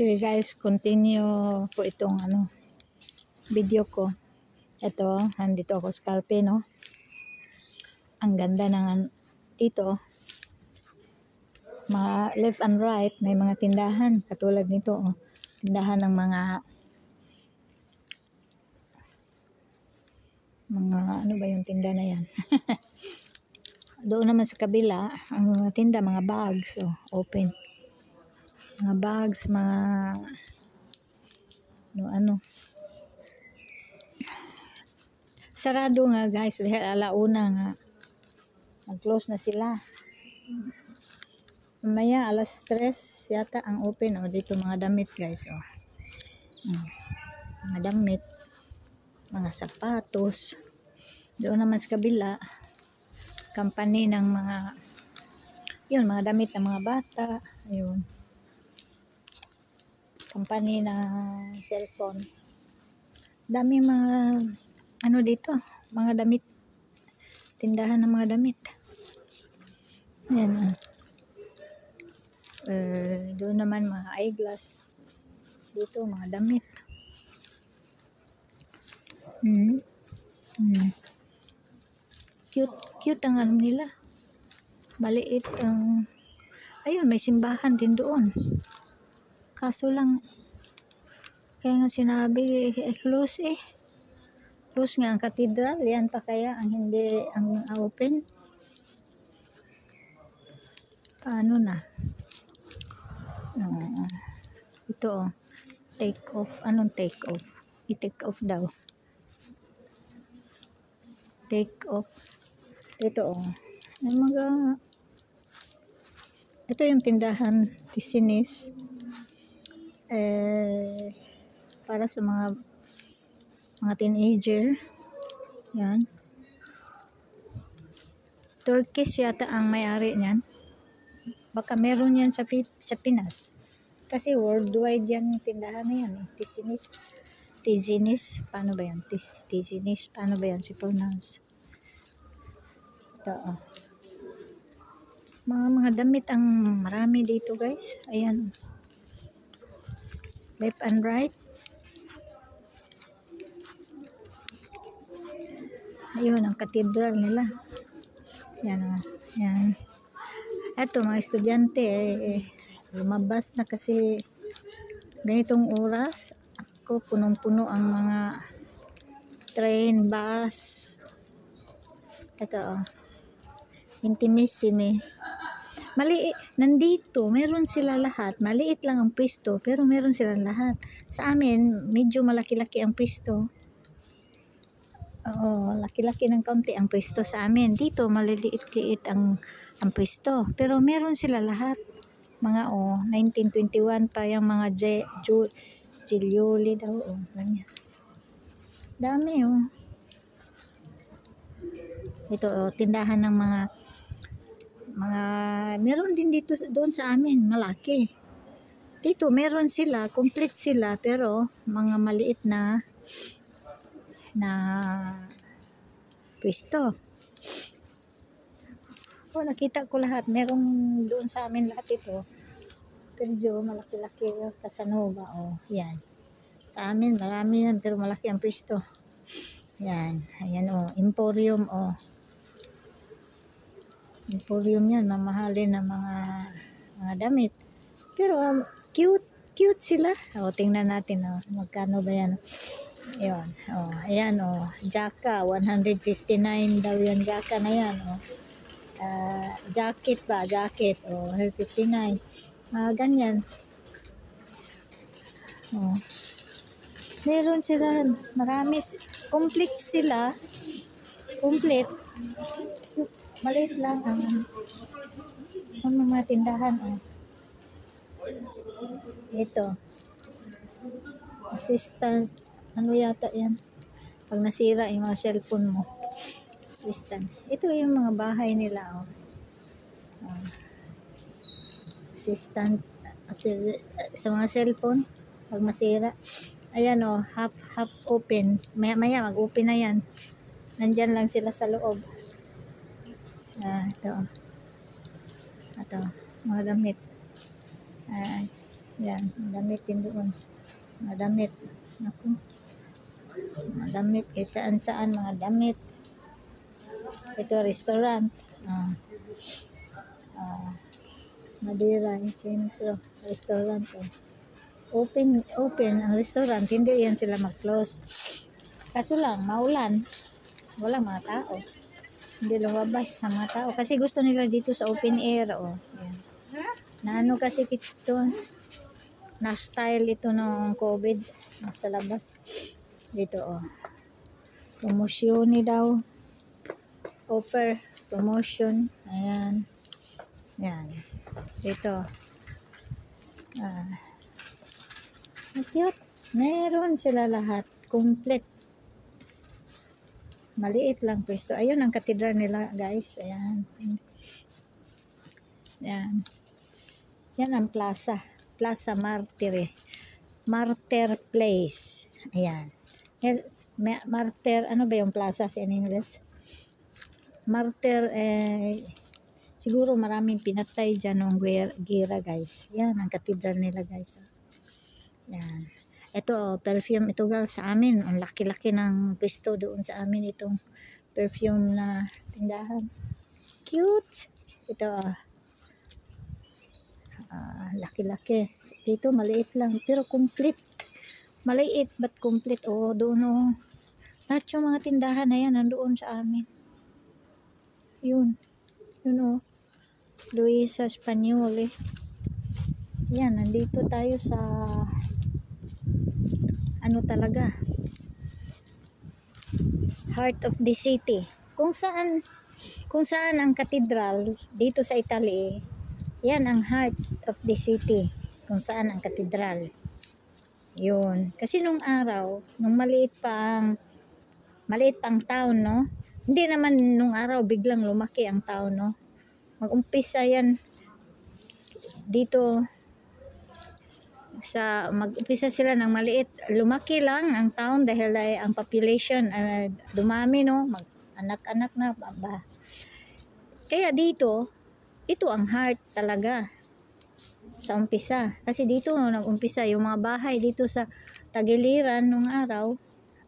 Sige guys, continue ko itong video ko. Ito, nandito ako sa Carpe, no? Ang ganda ng dito. Mga left and right, may mga tindahan. Katulad nito, oh. Tindahan ng mga ano ba yung tinda na yan? Doon naman sa kabila, ang mga tinda, mga bags, oh, open. Mga bags, mga ano. Sarado nga guys, dahil alauna nga. Mag-close na sila. Mamaya alas 3 yata ang open, oh. Dito mga damit guys, oh. Mga damit, mga sapatos. Doon naman sa kabila, company ng mga mga damit ng mga bata, ayun. Company na cellphone. Dami mga dito, mga damit. Tindahan ng mga damit. Ayan. Doon naman mga eyeglass. Dito mga damit. Cute ang ano nila. Maliit ang ayun, may simbahan din doon. Kaso lang kaya nga sinabi close eh. Close nga ang cathedral, yan pa kaya ang hindi ang open. Paano na? Ito oh. Take off. Anong take off? I-take off daw. Take off. Ito oh. May mga ito yung tindahan Tissinis. Para sa mga teenager. Yan. Turkish yata ang may-ari niyan. Baka meron yan sa Pinas. Kasi worldwide yan tindahan na yan. Tissinis. Paano ba yan? Tissinis. Paano ba yan si pronounce? Ito oh. Mga damit ang marami dito guys. Ayan. Left and right. Ayun ang cathedral nila. Yan o. Yan. Eto mga estudyante lumabas na kasi ganitong oras. Ako punong-puno ang mga train, bus. Ito o. Intimissimi. Maliit. Nandito, meron sila lahat. Maliit lang ang pwesto, pero meron silang lahat. Sa amin, medyo malaki-laki ang pwesto. Oo, laki-laki ng kaunti ang pwesto sa amin. Dito, maliliit-liit ang pwesto. Pero meron sila lahat. Mga 1921 pa yung mga Giulioli daw. Ganyan. Dami Ito tindahan ng mga meron din dito doon sa amin, malaki. Dito, meron sila, complete sila, pero mga maliit na pwesto. Nakita ko lahat. Merong doon sa amin lahat ito. Pero malaki-laki Casanova. Yan. Sa amin, marami yan, pero malaki ang pwesto. Yan. Ayan Emporium Emporium yan. Mamahalin na mga damit. Pero cute sila. Tingnan natin. Magkano ba yan? Ayan. Ayan Jaka. 159 daw yan. Jaka na yan. Jacket ba? Jacket. 159. Ganyan. Meron sila. Marami. Complete sila. Complete. Maliit lang ang mga tindahan. Ito. Assistance. Ano yata yan? Pag nasira yung mga cellphone mo. Assistant. Ito yung mga bahay nila. Assistant. Sa mga cellphone. Pag masira. Ayan half open. Maya mag-open na yan. Nandyan lang sila sa loob. Ito. Mga damit. Yan, damit din doon. Mga damit. Naku. Mga damit. Kahit saan-saan mga damit. Ito, restaurant. Madeira, Sentro. Restaurant. Open ang restaurant. Hindi yan sila mag-close. Kaso lang, maulan. Walang mga tao. Hindi lumabas sa mga tao. Kasi gusto nila dito sa open air. Yan. Naano kasi ito, na-style ito ng COVID. Nasa labas. Dito, Promosyon daw. Offer. Promotion. Ayan. Yan. Dito. Cute. Meron sila lahat. Complete. Maliit lang pwesto. Ayun ang katedral nila, guys. Ayan. Yan. Yan ang plaza. Plaza Martir. Martyr Place. Ayan. Martyr, ano ba yung plaza in English? Martyr, siguro maraming pinatay dyan ng gira, guys. Yan ang katedral nila, guys. Yan. Ito, perfume ito, guys, sa amin. Ang laki-laki ng pwesto doon sa amin itong perfume na tindahan. Cute. Ito, laki-laki. Dito, maliit lang. Pero complete. Maliit, but complete. Doon, lahat yung mga tindahan na yan, nandoon sa amin. Yun, Luisa Espanyol, Yan, nandito tayo sa, ano talaga, heart of the city. Kung saan ang katedral, dito sa Italy, yan ang heart of the city. Kung saan ang katedral. Yun. Kasi nung araw, nung maliit pa ang town, no? Hindi naman nung araw biglang lumaki ang town, no? Mag-umpisa yan dito mag-umpisa sila ng maliit. Lumaki lang ang town dahil ang population dumami, no? Mag-anak-anak na ba. Kaya dito, ito ang heart talaga sa umpisa. Kasi dito nag-umpisa yung mga bahay dito sa tagiliran nung araw.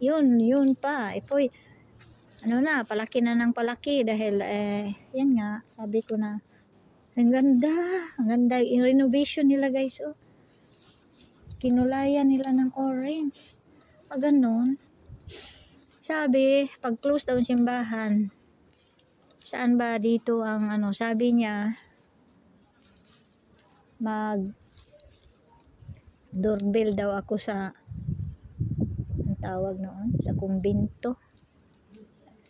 Yun pa. Ipoy, palaki na ng palaki dahil yan nga, sabi ko na ang ganda yung renovation nila, guys. Kinulayan nila ng orange. Ganun. Sabi, pag close daw simbahan, saan ba dito ang sabi niya, mag doorbell daw ako sa ang tawag noon, sa kumbento.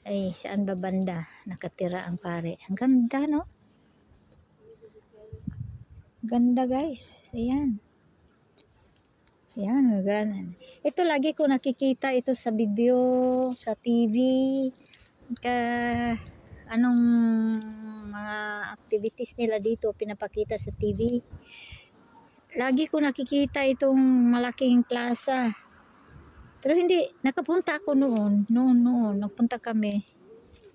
Ay, saan ba banda nakatira ang pare? Ang ganda, no? Ganda, guys. Ayan. Ayan, ganda. Ito lagi ko nakikita ito sa video, sa TV. Anong mga activities nila dito pinapakita sa TV. Lagi ko nakikita itong malaking plaza. Pero hindi, nakapunta ako noon, nagpunta kami,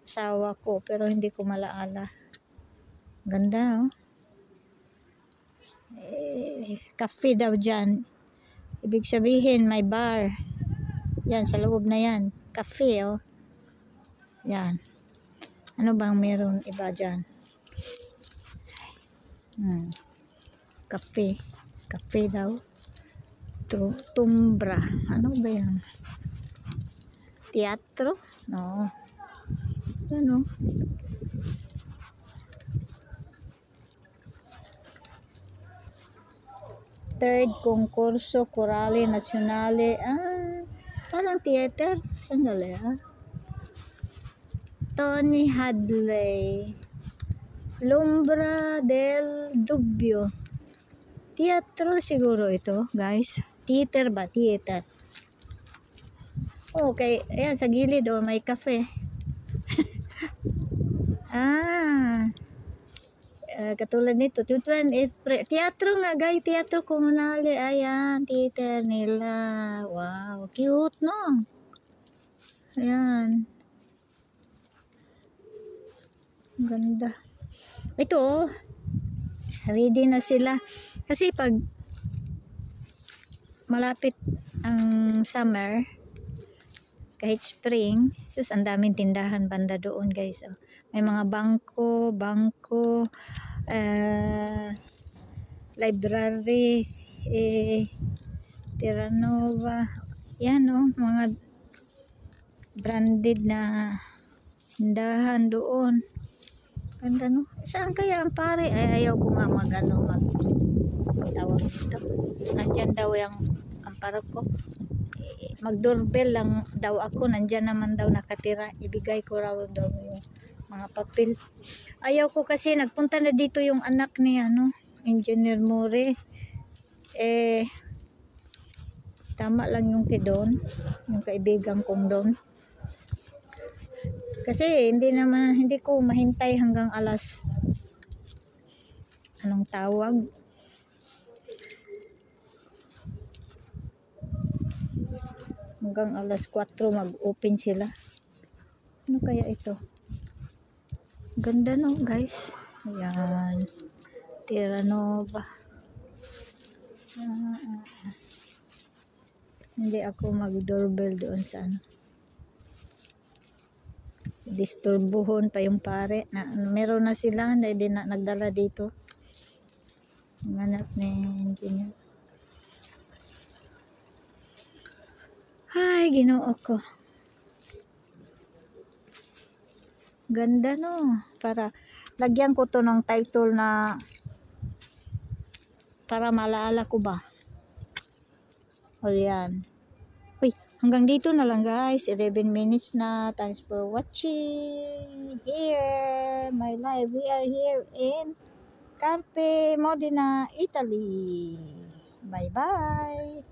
asawa ko, pero hindi ko malaala. Ganda, cafe daw dyan. Ibig sabihin, may bar. Yan, sa loob na yan. Cafe, Yan. Ano bang meron iba dyan? Cafe. Cafe daw. Tumbra. Ano ba yan? Teatro? No. Ano? Third Concurso Corale Nazionale. Parang theater. Sandali, Tony Hadley. L'ombra del dubbio. Teatro siguro ito, guys. Theater ba? Theater. Okay. Ayan, sa gilid, may cafe. Katulad nito. Teatro nga, guys. Teatro Comunale. Ayan, theater nila. Wow, cute, no? Ayan. Ganda. Ito, ready na sila. Kasi pag malapit ang summer, kahit spring, sus ang daming tindahan banda doon guys. Oh. May mga bangko, library, Terranova, yan oh, mga branded na tindahan doon. Ganda no? Saan kaya ang pare? Ay, ayaw ko nga tawag dito. Nandyan daw yung amparo ko. Mag-doorbell lang daw ako. Nandyan naman daw nakatira. Ibigay ko raw daw yung mga papel. Ayaw ko kasi nagpunta na dito yung anak ni Engineer More. Tama lang yung kidon. Yung kaibigan kong doon. Kasi hindi ko mahintay hanggang alas anong tawag? Hanggang alas 4 mag-open sila. Ano kaya ito? Ganda no guys. Ayan. Terranova. Hindi ako mag-doorbell doon sa disturbuhon pa yung pare. Meron na sila. Hindi na nagdala dito. Ang anak ni engineer. Ay, Ginoo ko. Ganda no. Para lagyan ko to ng title na para malaala ko ba. O yan. Uy, hanggang dito na lang guys. 11 minutes na. Thanks for watching. Here, my life. We are here in Carpe Modena, Italy. Bye-bye.